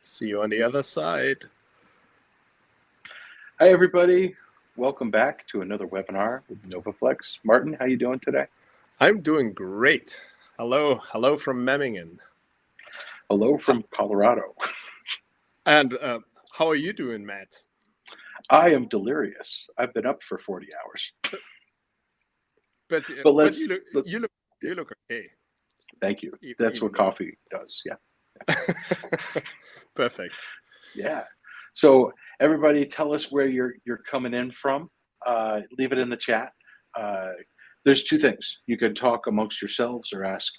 See you on the other side. Hi, everybody. Welcome back to another webinar with NOVOFLEX. Martin, how you doing today? I'm doing great. Hello from Memmingen. Hello from Colorado. And how are you doing, Matt? I am delirious. I've been up for 40 hours. But you look okay. Thank you. That's what coffee does. Yeah. Perfect. Yeah. So everybody, tell us where you're coming in from. Leave it in the chat. There's two things. You can talk amongst yourselves or ask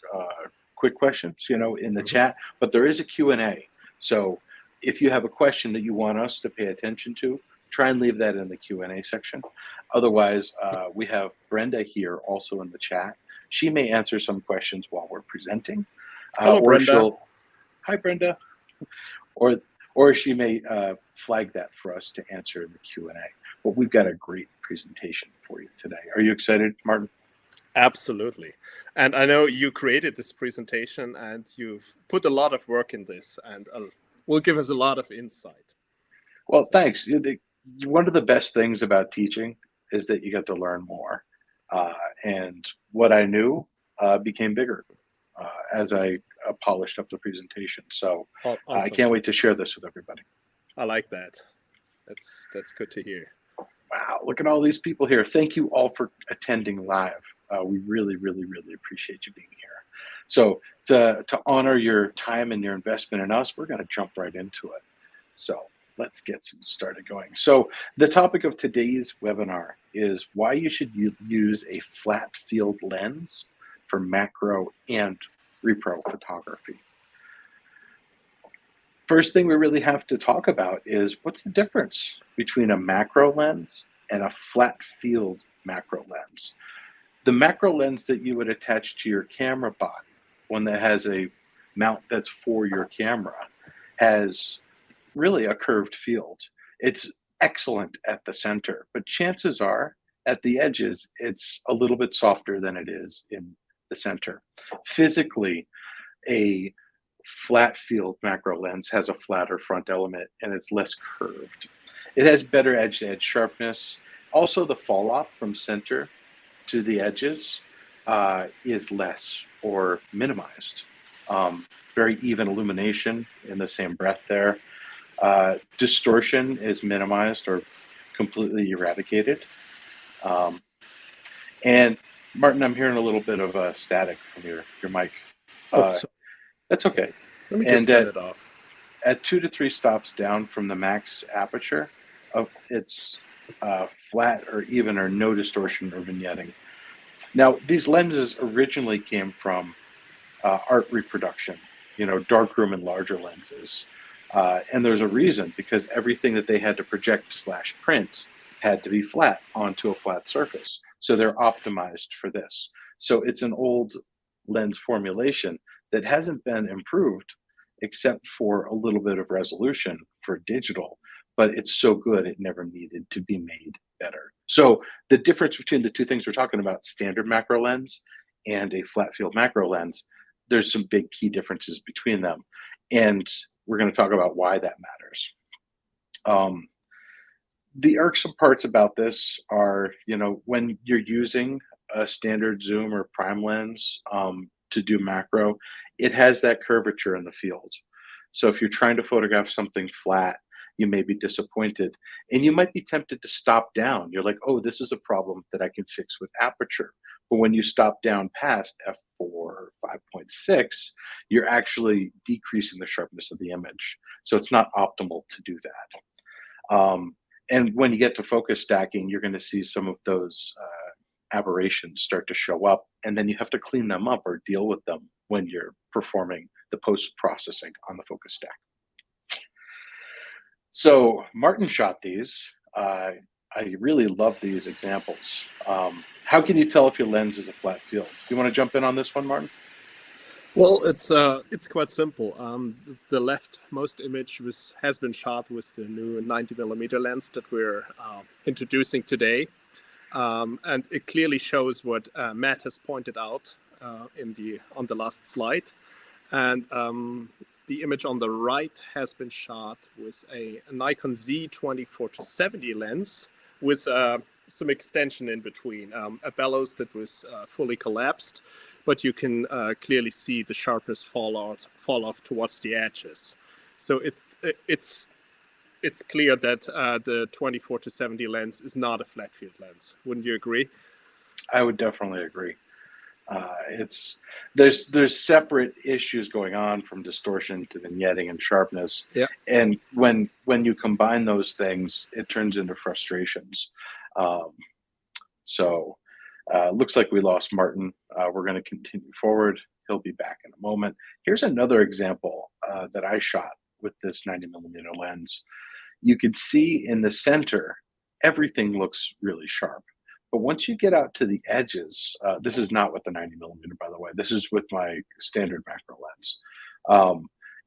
quick questions, in the chat. But there is a Q&A. So if you have a question that you want us to pay attention to, try and leave that in the Q&A section. Otherwise, we have Brenda here also in the chat. She may answer some questions while we're presenting. Hello, Brenda. Hi, Brenda. Or she may flag that for us to answer in the Q&A. But we've got a great presentation for you today. Are you excited, Martin? Absolutely. And I know you created this presentation and you've put a lot of work in this and will give us a lot of insight. Well, thanks. One of the best things about teaching is that you get to learn more. And what I knew became bigger as I polished up the presentation. So awesome. I can't wait to share this with everybody. I like that. That's good to hear. Wow, look at all these people here. Thank you all for attending live. We really, really, really appreciate you being here. So to honor your time and your investment in us, we're going to jump right into it. So let's get some started going. So the topic of today's webinar is why you should use a flat field lens for macro and repro photography. First thing we really have to talk about is what's the difference between a macro lens and a flat field macro lens. The macro lens that you would attach to your camera body, one that has a mount that's for your camera, has really a curved field. It's excellent at the center, but chances are at the edges, it's a little bit softer than it is in the center. Physically, a flat field macro lens has a flatter front element and it's less curved. It has better edge-to-edge sharpness. Also, the fall off from center to the edges is less or minimized. Very even illumination in the same breath there. Distortion is minimized or completely eradicated. And Martin, I'm hearing a little bit of static from your mic. That's okay. Let me just turn it off. At 2 to 3 stops down from the max aperture, it's flat or even or no distortion or vignetting. Now, these lenses originally came from art reproduction, darkroom and larger lenses. And there's a reason, because everything that they had to project / print had to be flat onto a flat surface. So they're optimized for this. So it's an old lens formulation that hasn't been improved except for a little bit of resolution for digital, but it's so good it never needed to be made better. So the difference between the two things we're talking about, standard macro lens and a flat field macro lens, there's some big key differences between them. And we're going to talk about why that matters. The irksome parts about this are, when you're using a standard zoom or prime lens to do macro, it has that curvature in the field. So if you're trying to photograph something flat, you may be disappointed and you might be tempted to stop down. You're like, oh, this is a problem that I can fix with aperture. But when you stop down past f4 5.6, you're actually decreasing the sharpness of the image. So it's not optimal to do that. And when you get to focus stacking, you're going to see some of those aberrations start to show up, and then you have to clean them up or deal with them when you're performing the post-processing on the focus stack. So Martin shot these. I really love these examples. How can you tell if your lens is a flat field? Do you want to jump in on this one, Martin? Well, it's quite simple. The leftmost image has been shot with the new 90mm lens that we're introducing today, and it clearly shows what Matt has pointed out on the last slide. And the image on the right has been shot with a Nikon Z24-70 lens with some extension in between, a bellows that was fully collapsed, but you can clearly see the sharpness fall off towards the edges. So it's clear that the 24-70 lens is not a flat field lens. Wouldn't you agree? I would definitely agree. There's separate issues going on, from distortion to vignetting and sharpness. Yeah. And when you combine those things, it turns into frustrations. Looks like we lost Martin. We're going to continue forward. He'll be back in a moment. Here's another example that I shot with this 90mm lens. You can see in the center, everything looks really sharp. But once you get out to the edges, this is not with the 90mm, by the way. This is with my standard macro lens.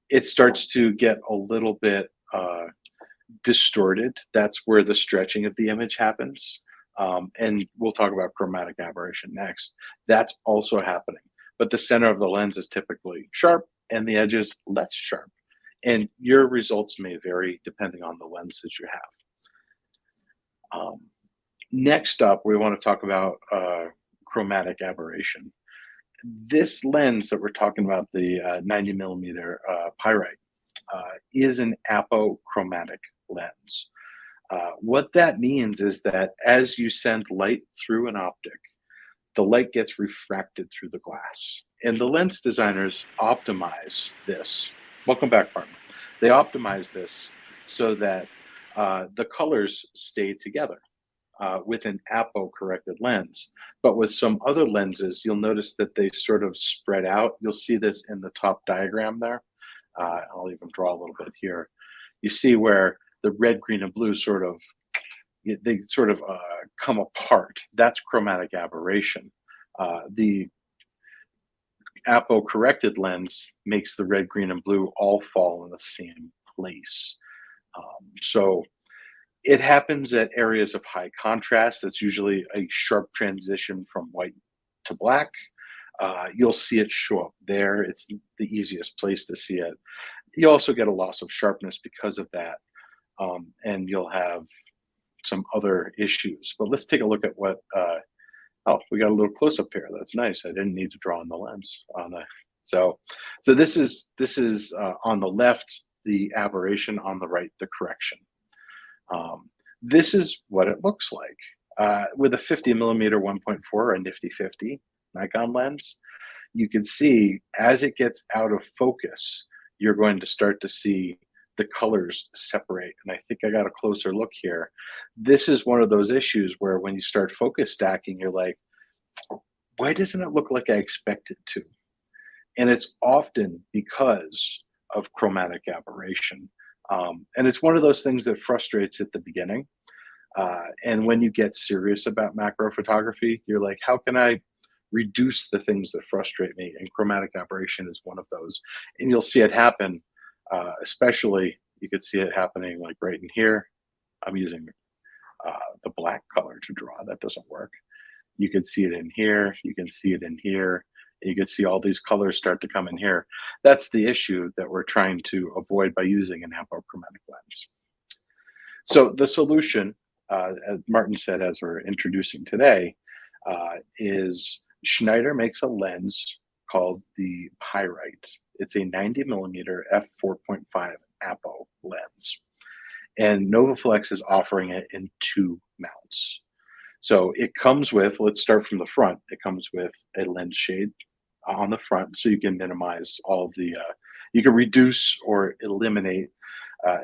It starts to get a little bit distorted. That's where the stretching of the image happens. And we'll talk about chromatic aberration next. That's also happening. But the center of the lens is typically sharp and the edges less sharp. And your results may vary depending on the lens that you have. Next up, we want to talk about chromatic aberration. This lens that we're talking about, the 90mm pyrite, is an apochromatic lens. What that means is that as you send light through an optic, the light gets refracted through the glass. And the lens designers optimize this. Welcome back, partner. They optimize this so that the colors stay together with an apo-corrected lens. But with some other lenses, you'll notice that they sort of spread out. You'll see this in the top diagram there. I'll even draw a little bit here. You see where the red, green, and blue they sort of come apart. That's chromatic aberration. The apo-corrected lens makes the red, green, and blue all fall in the same place. So it happens at areas of high contrast. That's usually a sharp transition from white to black. You'll see it show up there. It's the easiest place to see it. You also get a loss of sharpness because of that. And you'll have some other issues. But let's take a look at what, oh, we got a little close up here. That's nice. I didn't need to draw on the lens. So this is on the left, the aberration, on the right, the correction. This is what it looks like. With a 50mm 1.4, a nifty 50 Nikon lens, you can see as it gets out of focus, you're going to start to see the colors separate. And I think I got a closer look here. This is one of those issues where when you start focus stacking, you're like, why doesn't it look like I expect it to? And it's often because of chromatic aberration. And it's one of those things that frustrates at the beginning. And when you get serious about macro photography, you're like, how can I reduce the things that frustrate me? And chromatic aberration is one of those. And you'll see it happen, especially you could see it happening like right in here. I'm using the black color to draw. That doesn't work. You can see it in here. You can see it in here. You can see all these colors start to come in here. That's the issue that we're trying to avoid by using an apochromatic lens. So the solution, as Martin said, as we're introducing today, is Schneider makes a lens called the Pyrite. It's a 90mm f4.5 apo lens. And NOVOFLEX is offering it in 2 mounts. So it comes with, let's start from the front. It comes with a lens shade on the front, so you can minimize all of the, you can reduce or eliminate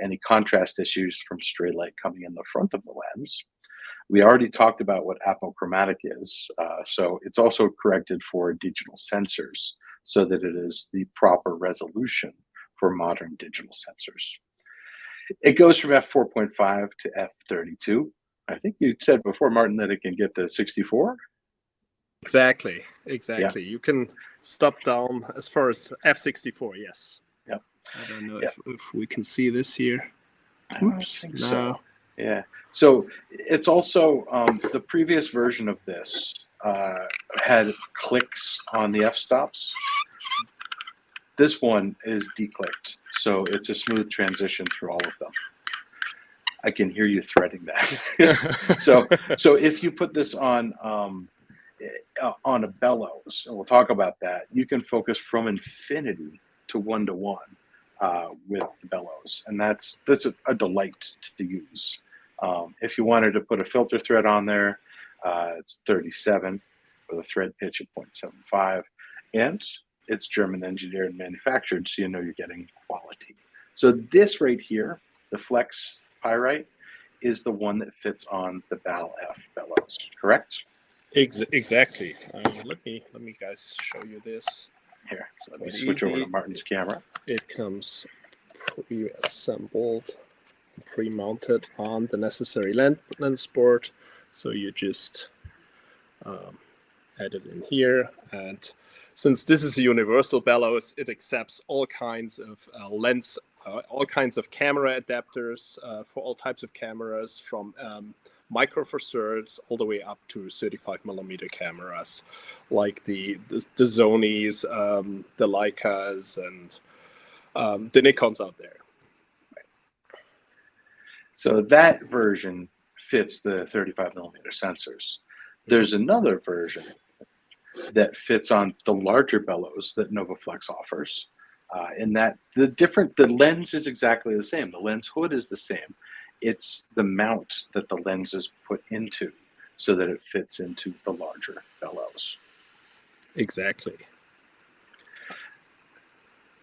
any contrast issues from stray light coming in the front of the lens. We already talked about what apochromatic is, so it's also corrected for digital sensors so that it is the proper resolution for modern digital sensors. It goes from f4.5 to f32. I think you said before, Martin, that it can get to 64. Exactly. Yeah. You can stop down as far as f64. Yes. Yeah. I don't know if we can see this here. Oops. I think so. Yeah. So it's also the previous version of this had clicks on the f-stops. This one is declicked, so it's a smooth transition through all of them. I can hear you threading that. so if you put this on a bellows, and we'll talk about that, you can focus from infinity to 1-to-1 with the bellows, and that's a delight to use. If you wanted to put a filter thread on there, it's 37 with a thread pitch of 0.75, and it's German engineered and manufactured, so you know you're getting quality. So this right here, the Flex Pyrite, is the one that fits on the BAL-F bellows, correct? Exactly. Let me guys show you this. Here, so let me switch over to Martin's camera. It comes pre-assembled, pre-mounted on the necessary lens board. So you just add it in here, and since this is a universal bellows, it accepts all kinds of lens, all kinds of camera adapters for all types of cameras, from micro four thirds all the way up to 35mm cameras, like the Sonys, the Leicas, and the Nikons out there. So that version fits the 35mm sensors. There's another version that fits on the larger bellows that NOVOFLEX offers. In that the lens is exactly the same. The lens hood is the same. It's the mount that the lens is put into so that it fits into the larger bellows. Exactly.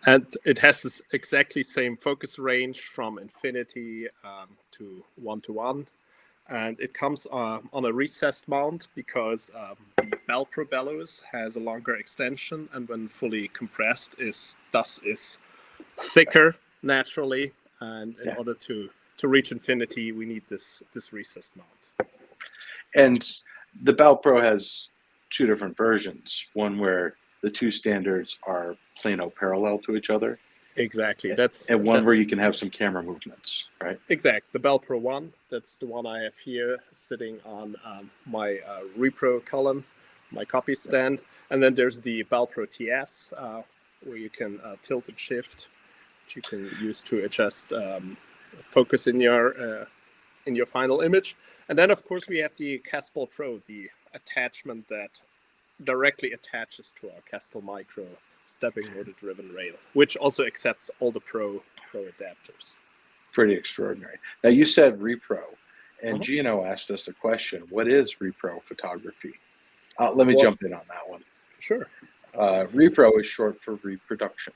And it has this exactly same focus range from infinity to 1-to-1. And it comes on a recessed mount because the BALPRO bellows has a longer extension, and when fully compressed is thicker naturally. And in order to reach infinity, we need this recessed mount. And the BALPRO has two different versions. One where the two standards are plano parallel to each other. Exactly. And one where you can have some camera movements, right? Exact. The BALPRO 1, that's the one I have here sitting on my Repro column, my copy stand. And then there's the BALPRO TS, where you can tilt and shift, which you can use to adjust focus in your final image. And then, of course, we have the Castel Pro, the attachment that directly attaches to our Castel Micro stepping motor driven rail, which also accepts all the Pro adapters. Pretty extraordinary. Now, you said Repro, and Gino asked us a question: what is Repro photography? Let me jump in on that one. Sure. Repro is short for reproduction.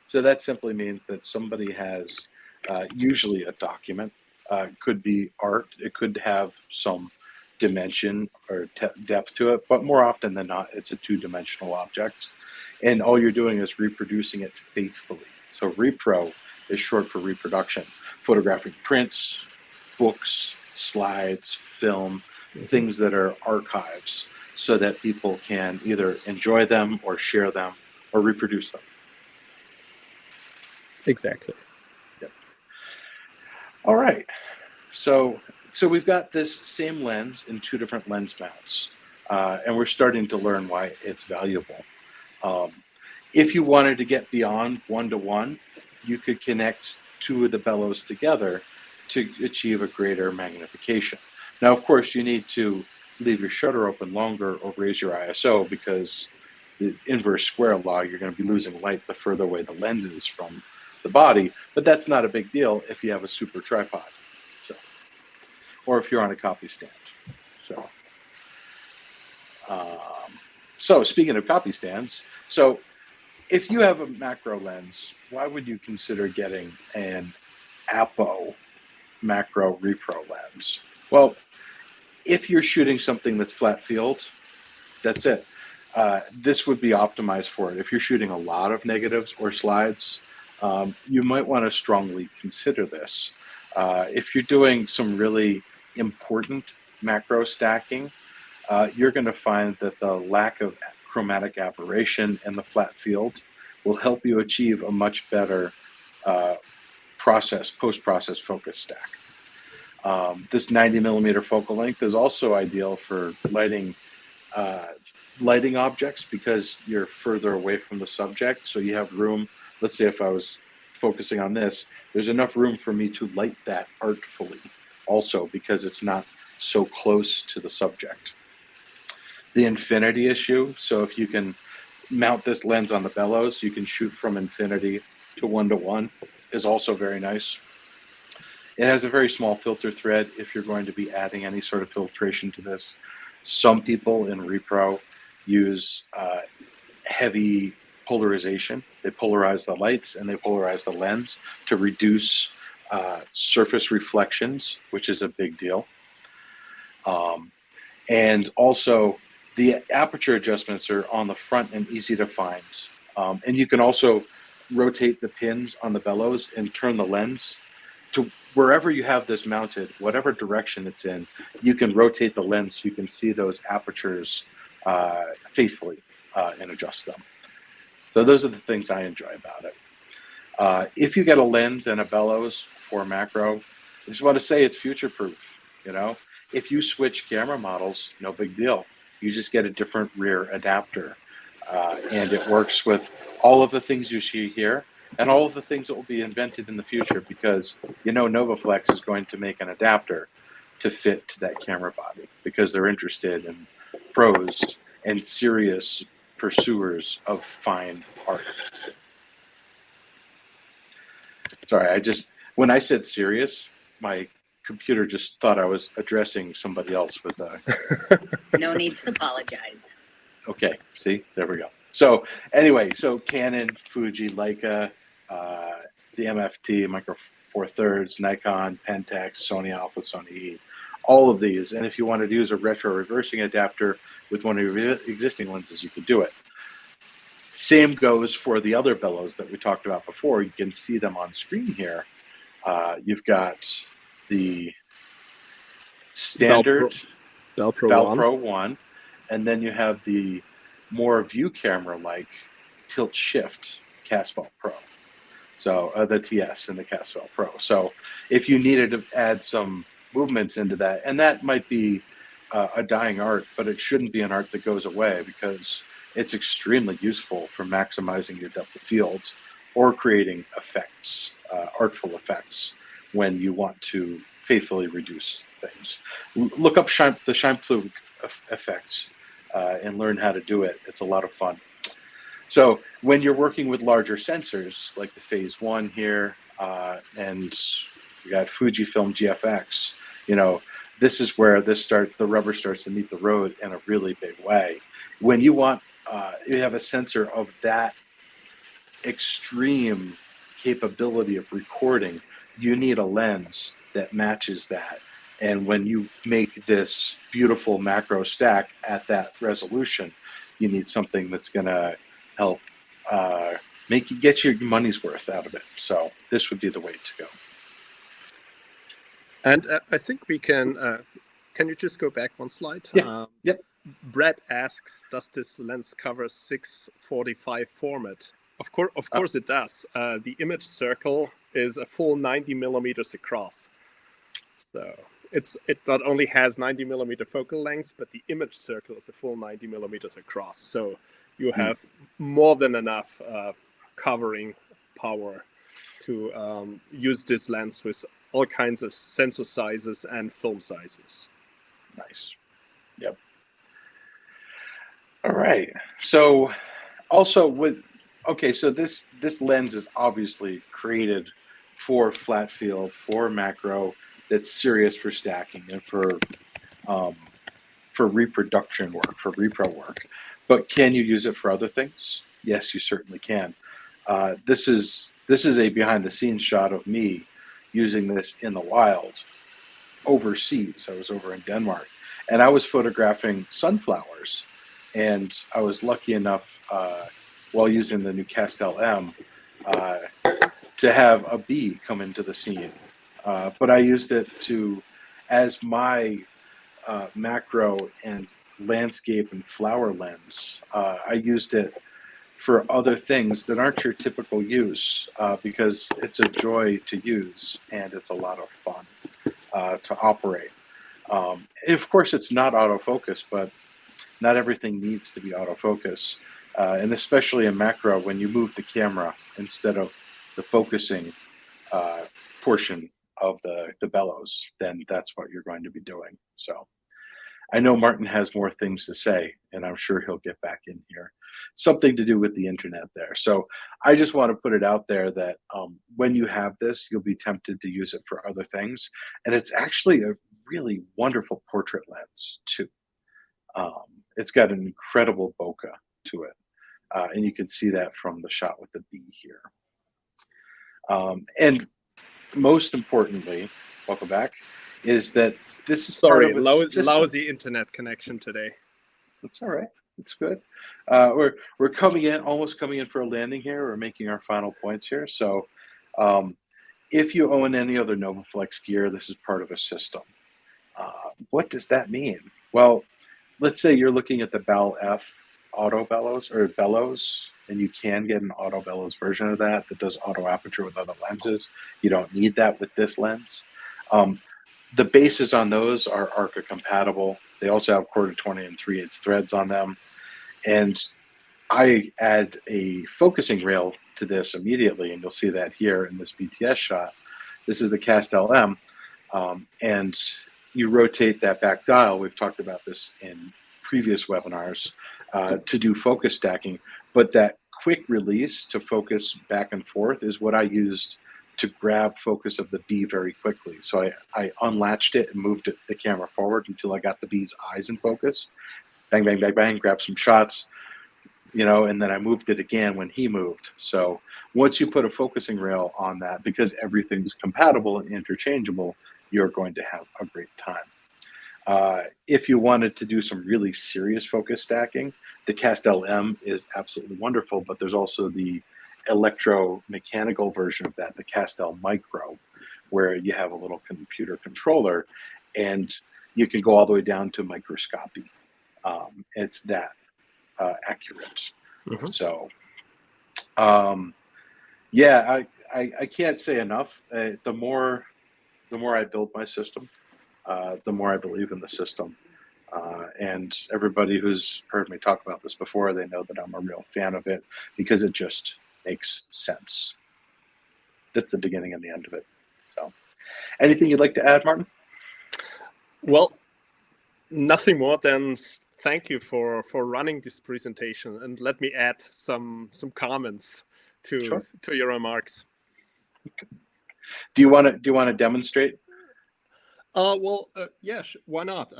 So that simply means that somebody has usually a document. It could be art. It could have some dimension or depth to it, but more often than not, it's a two-dimensional object. And all you're doing is reproducing it faithfully. So Repro is short for reproduction. Photographing prints, books, slides, film, things that are archives, so that people can either enjoy them or share them or reproduce them. Exactly. Yep. All right. So we've got this same lens in two different lens mounts, and we're starting to learn why it's valuable. If you wanted to get beyond 1-to-1, you could connect two of the bellows together to achieve a greater magnification. Now, of course, you need to leave your shutter open longer or raise your ISO, because the inverse square law, you're going to be losing light the further away the lens is from the body, but that's not a big deal if you have a super tripod, or if you're on a copy stand. So speaking of copy stands, so if you have a macro lens, why would you consider getting an Apo macro repro lens? Well, if you're shooting something that's flat field, that's it. This would be optimized for it. If you're shooting a lot of negatives or slides, you might want to strongly consider this. If you're doing some really important macro stacking, you're going to find that the lack of chromatic aberration in the flat field will help you achieve a much better post-process focus stack. This 90mm focal length is also ideal for lighting lighting objects because you're further away from the subject. So you have room. Let's say if I was focusing on this, there's enough room for me to light that artfully also because it's not so close to the subject. The infinity issue, so if you can mount this lens on the bellows, you can shoot from infinity to 1:1, is also very nice. It has a very small filter thread if you're going to be adding any sort of filtration to this. Some people in Repro use heavy polarization. They polarize the lights and they polarize the lens to reduce surface reflections, which is a big deal. And also, the aperture adjustments are on the front and easy to find. And you can also rotate the pins on the bellows and turn the lens to wherever you have this mounted, whatever direction it's in, you can rotate the lens so you can see those apertures faithfully and adjust them. So those are the things I enjoy about it. If you get a lens and a bellows for macro, I just want to say it's future-proof, you know? If you switch camera models, no big deal. You just get a different rear adapter. And it works with all of the things you see here and all of the things that will be invented in the future because, you know, NOVOFLEX is going to make an adapter to fit to that camera body because they're interested in pros and serious pursuers of fine art. Sorry, when I said serious, my computer just thought I was addressing somebody else with a... No need to apologize. Okay, see, there we go. So anyway, so Canon, Fuji, Leica, the MFT, Micro Four Thirds, Nikon, Pentax, Sony Alpha, Sony E, all of these. And if you wanted to use a retro reversing adapter with one of your existing lenses, you could do it. Same goes for the other bellows that we talked about before. You can see them on screen here. You've got the standard BALPRO 1, and then you have the more view camera-like tilt shift Casbell Pro. So the TS and the Casbell Pro. So if you needed to add some movements into that, and that might be a dying art, but it shouldn't be an art that goes away because it's extremely useful for maximizing your depth of field or creating effects, artful effects, when you want to faithfully reduce things. Look up the Scheimpflug effect and learn how to do it. It's a lot of fun. So when you're working with larger sensors, like the Phase 1 here, and we got Fujifilm GFX, you know, this is where the rubber starts to meet the road in a really big way. When you want, you have a sensor of that extreme capability of recording, you need a lens that matches that. And when you make this beautiful macro stack at that resolution, you need something that's going to help get your money's worth out of it. So this would be the way to go. And I think we can you just go back one slide? Yeah. Yep. Brett asks, does this lens cover 645 format? Of course it does. The image circle is a full 90 millimeters across. So it not only has 90 millimeter focal length, but the image circle is a full 90 millimeters across. So you have more than enough covering power to use this lens with all kinds of sensor sizes and film sizes. Nice. Yep. All right. So also so this lens is obviously created for flat field, for macro, that's serious for stacking and for reproduction work, for repro work. But can you use it for other things? Yes, you certainly can. This is a behind the scenes shot of me using this in the wild overseas. I was over in Denmark and I was photographing sunflowers, and I was lucky enough while using the new Castel M to have a bee come into the scene. But I used it as my macro and landscape and flower lens. I used it for other things that aren't your typical use because it's a joy to use and it's a lot of fun to operate. Of course, it's not autofocus, but not everything needs to be autofocus. And especially in macro, when you move the camera instead of the focusing portion of the bellows, then that's what you're going to be doing. So I know Martin has more things to say, and I'm sure he'll get back in here. Something to do with the internet there. So I just want to put it out there that when you have this, you'll be tempted to use it for other things. And it's actually a really wonderful portrait lens too. It's got an incredible bokeh to it. And you can see that from the shot with the B here. And most importantly, welcome back, is that this is sorry, part of a system. lousy internet connection today. That's all right. It's good. We're coming in, almost coming in for a landing here. We're making our final points here. So if you own any other NOVOFLEX gear, this is part of a system. What does that mean? Well, let's say you're looking at the BAL-F auto bellows or bellows, and you can get an auto bellows version of that does auto aperture with other lenses. You don't need that with this lens. The bases on those are ARCA compatible. They also have 1/4-20 and 3/8 threads on them. And I add a focusing rail to this immediately, and you'll see that here in this BTS shot. This is the Cast LM, and you rotate that back dial. We've talked about this in previous webinars to do focus stacking, but that quick release to focus back and forth is what I used to grab focus of the bee very quickly. So I unlatched it and moved the camera forward until I got the bee's eyes in focus. Bang, bang, bang, bang, grab some shots, you know, and then I moved it again when he moved. So once you put a focusing rail on that, because everything's compatible and interchangeable, you're going to have a great time. If you wanted to do some really serious focus stacking, the Cast LM is absolutely wonderful, but there's also the electromechanical version of that, the Cast L Micro, where you have a little computer controller and you can go all the way down to microscopy. It's that accurate. Mm-hmm. So, yeah, I can't say enough. The more I build my system, the more I believe in the system. And everybody who's heard me talk about this before, they know that I'm a real fan of it because it just makes sense. That's the beginning and the end of it. So, anything you'd like to add, Martin? Well, nothing more than thank you for running this presentation, and let me add some comments to your remarks. Okay. Do you want to demonstrate? Yes, why not?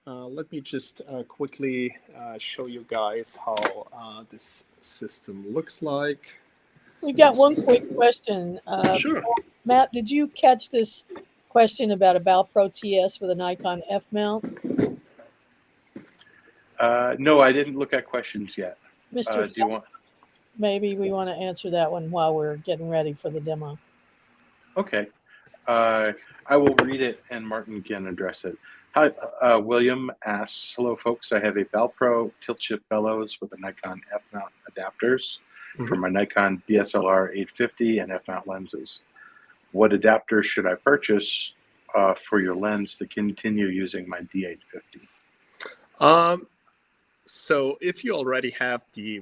Let me just quickly show you guys how this system looks like. We've got one quick question. Sure. Matt, did you catch this question about a BALPRO TS with a Nikon F mount? No, I didn't look at questions yet. Mr. Do you want? Maybe we want to answer that one while we're getting ready for the demo. Okay. I will read it and Martin can address it. Hi, William asks, hello folks, I have a BALPRO tilt shift bellows with a Nikon F mount adapters for my Nikon DSLR 850 and F mount lenses. What adapter should I purchase for your lens to continue using my D850? So if you already have the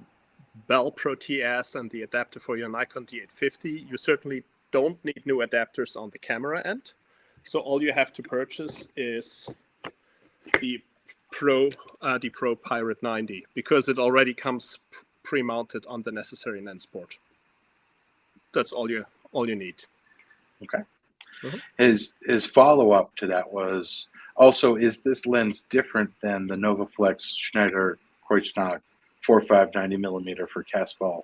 BALPRO TS and the adapter for your Nikon D850, you certainly don't need new adapters on the camera end. So all you have to purchase is the PRO-PYRITE90 because it already comes pre-mounted on the necessary lens port. That's all you need. Okay. His follow-up to that was also, is this lens different than the NOVOFLEX Schneider Kreuznach 45-90 millimeter for Casball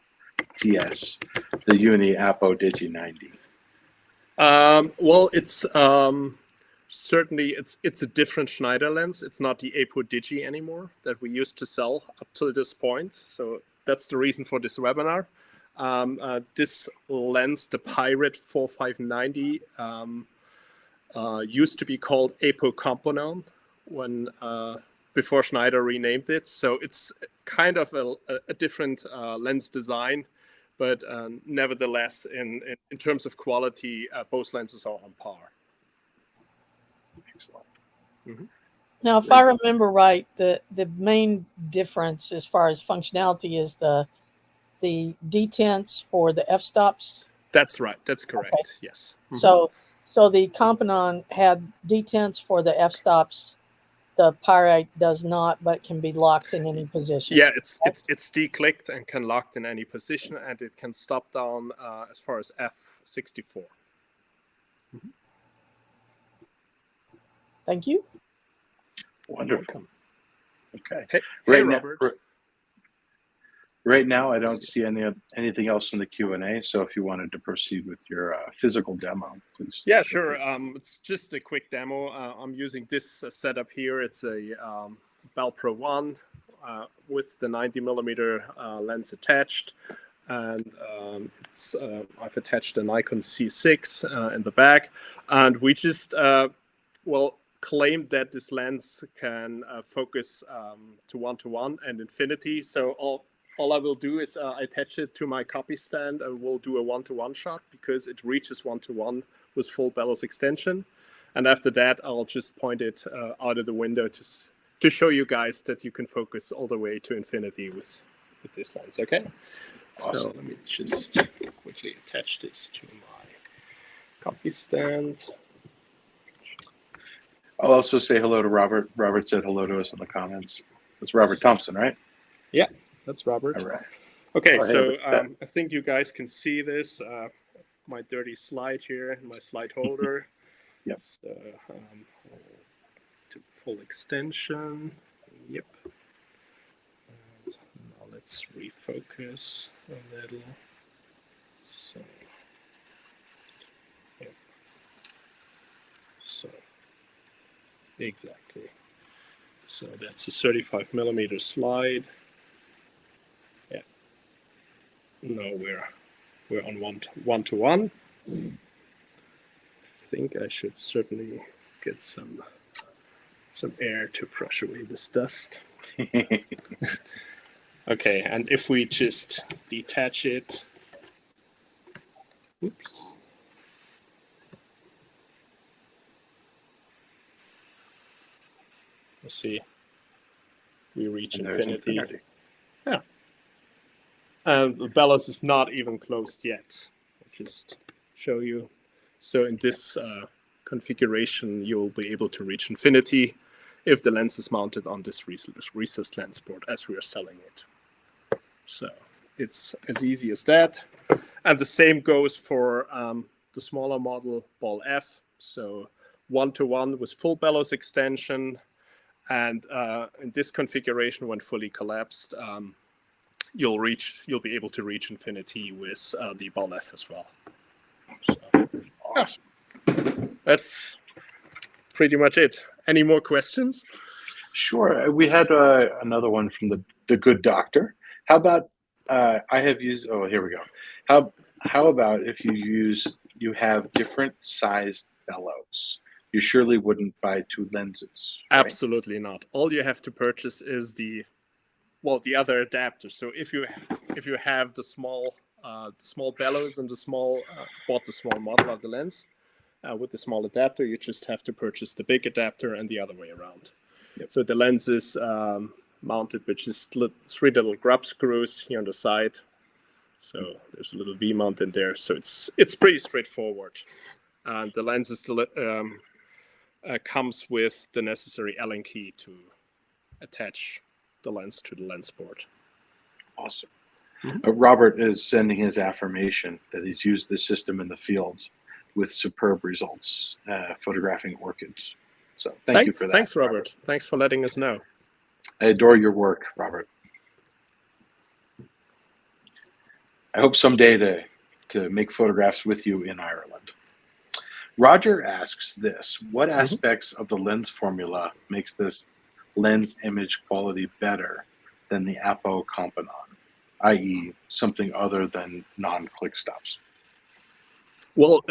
TS, the Uni Apo Digi 90? Well, it's certainly it's a different Schneider lens. It's not the Apo Digi anymore that we used to sell up to this point. So that's the reason for this webinar. This lens, the Pyrite 4590, used to be called Apo Component when before Schneider renamed it. So it's kind of a different lens design, but nevertheless, in terms of quality, both lenses are on par. Excellent. Now, if I remember right, the main difference as far as functionality is the detents for the f-stops. That's right. That's correct. Okay. Yes. So the Componon had detents for the f-stops. The Pyrite does not, but can be locked in any position. Yeah, it's declicked and can locked in any position, and it can stop down as far as F64. Thank you. Wonderful. Okay. Hey, Right Robert. Right now, I don't see anything else in the Q&A. So if you wanted to proceed with your physical demo, please. Yeah, sure. It's just a quick demo. I'm using this setup here. It's a BALPRO 1 with the 90mm lens attached, and I've attached a Nikon C6 in the back, and we just claimed that this lens can focus to 1:1 and infinity. So all I will do is attach it to my copy stand, and we'll do a 1:1 shot because it reaches 1:1 with full bellows extension. And after that, I'll just point it out of the window to show you guys that you can focus all the way to infinity with this lens. Okay. Awesome. So let me just quickly attach this to my copy stand. I'll also say hello to Robert. Robert said hello to us in the comments. It's Robert Thompson, right? Yeah, that's Robert. All right. Okay, so I think you guys can see this. My dirty slide here, my slide holder. Yes. To full extension. Yep. And now let's refocus a little. So, yeah. So, exactly. So that's a 35mm slide. Yeah. No, we're on 1:1. I think I should certainly get some air to brush away this dust. Okay, and if we just detach it, oops. Let's see. We reach infinity. Yeah. And the bellows is not even closed yet. I'll just show you. So in this configuration, you'll be able to reach infinity if the lens is mounted on this recessed lens port as we are selling it. So it's as easy as that. And the same goes for the smaller model BAL-F. So 1:1 with full bellows extension. And in this configuration, when fully collapsed, you'll be able to reach infinity with the BAL-F as well. So, awesome. Yeah. That's pretty much it. Any more questions? Sure. We had another one from the good doctor. How about I have used? Oh, here we go. How about if you have different sized bellows? You surely wouldn't buy two lenses. Right? Absolutely not. All you have to purchase is the other adapter. So if you have the small bellows and bought the small model of the lens with the small adapter, you just have to purchase the big adapter and the other way around. Yep. So the lens is mounted with just 3 little grub screws here on the side. So there's a little V mount in there. So it's pretty straightforward. And the lens is comes with the necessary Allen key to attach the lens to the lens port. Awesome. Robert is sending his affirmation that he's used this system in the field with superb results, photographing orchids. So thank you for that. Thanks, Robert. Thanks for letting us know. I adore your work, Robert. I hope someday to make photographs with you in Ireland. Roger asks this: what aspects of the lens formula makes this lens image quality better than the Apo Componon, i.e. something other than non-click stops? Well,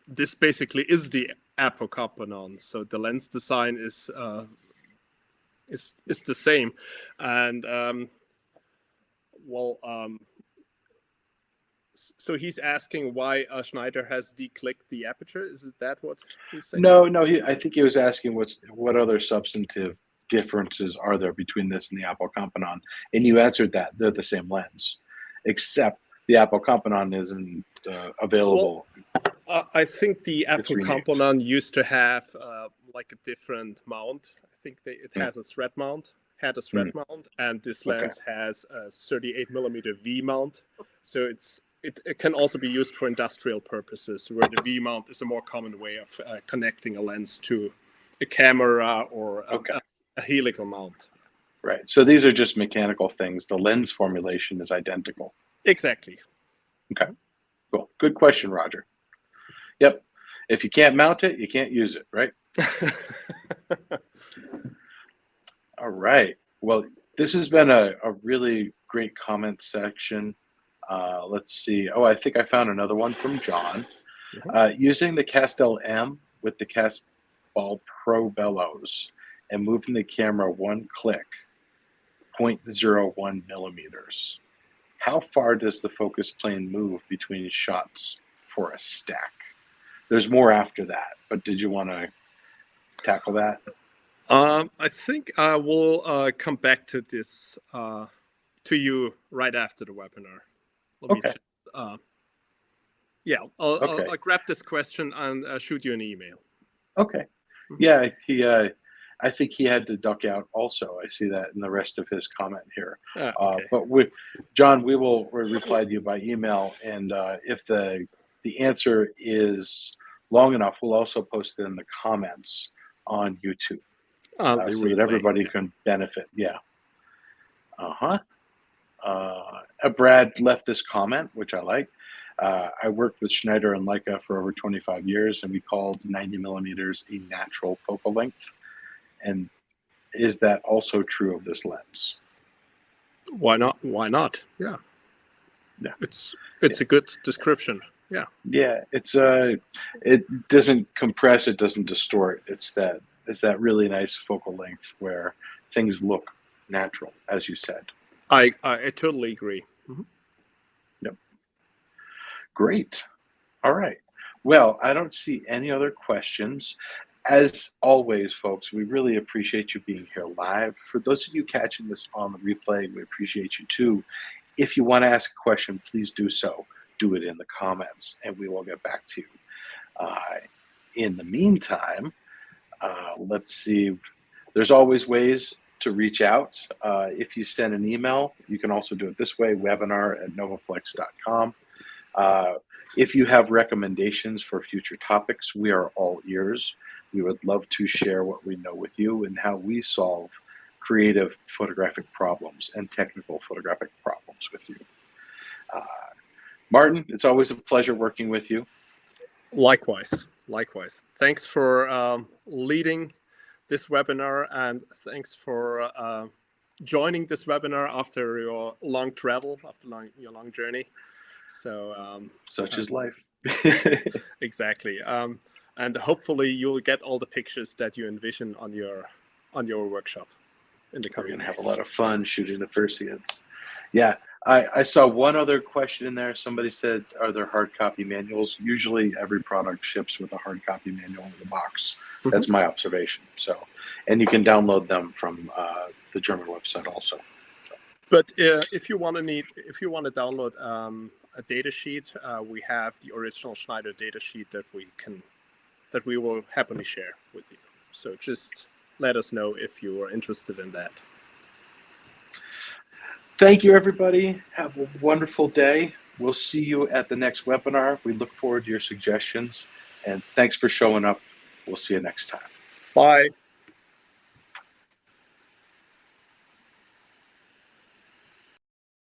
this basically is the Apo Componon, so the lens design is the same, and So he's asking why Schneider has declicked the aperture. Is that what he's saying? No. I think he was asking what other substantive differences are there between this and the Apple Componon, and you answered that they're the same lens, except the Apple Componon isn't available. Well, I think the Apple Componon used to have like a different mount. I think it has a thread mount. Had a thread mount, and this lens has a 38mm V mount. So it can also be used for industrial purposes, where the V mount is a more common way of connecting a lens to a camera or a helical mount. Right. So these are just mechanical things. The lens formulation is identical. Exactly. Okay. Cool. Good question, Roger. Yep. If you can't mount it, you can't use it, right? All right. Well, this has been a really great comment section. Let's see. Oh, I think I found another one from John. Using the Castel M with the BALPRO bellows and moving the camera one click, 0.01 millimeters. How far does the focus plane move between shots for a stack? There's more after that, but did you want to tackle that? I think I will come back to this to you right after the webinar. Let me just, I'll grab this question and shoot you an email. Okay. Yeah, I think he had to duck out also. I see that in the rest of his comment here. But John, we will reply to you by email, and if the answer is long enough, we'll also post it in the comments on YouTube so that everybody can benefit. Yeah. Brad left this comment, which I like. I worked with Schneider and Leica for over 25 years, and we called 90mm a natural focal length. And is that also true of this lens? Why not? Why not? Yeah. It's a good description. Yeah. Yeah. It doesn't compress, it doesn't distort. It's that really nice focal length where things look natural, as you said. I totally agree. Yep. Great. All right. Well, I don't see any other questions. As always, folks, we really appreciate you being here live. For those of you catching this on the replay, we appreciate you too. If you want to ask a question, please do so. Do it in the comments, and we will get back to you. In the meantime, let's see. There's always ways to reach out. If you send an email, you can also do it this way, webinar@novoflex.com. If you have recommendations for future topics, we are all ears. We would love to share what we know with you and how we solve creative photographic problems and technical photographic problems with you. Martin, it's always a pleasure working with you. Likewise. Thanks for leading this webinar, and thanks for joining this webinar after your long travel, after your long journey. So such is life. Exactly. And hopefully you'll get all the pictures that you envision on your workshop in the coming days. We're gonna have a lot of fun shooting the Perseids. Yeah, I saw one other question in there. Somebody said, "Are there hard copy manuals?" Usually, every product ships with a hard copy manual in the box. That's my observation. So, and you can download them from the German website also. But if you want to download a data sheet, we have the original Schneider data sheet that we will happily share with you. So just let us know if you are interested in that. Thank you, everybody. Have a wonderful day. We'll see you at the next webinar. We look forward to your suggestions, and thanks for showing up. We'll see you next time. Bye.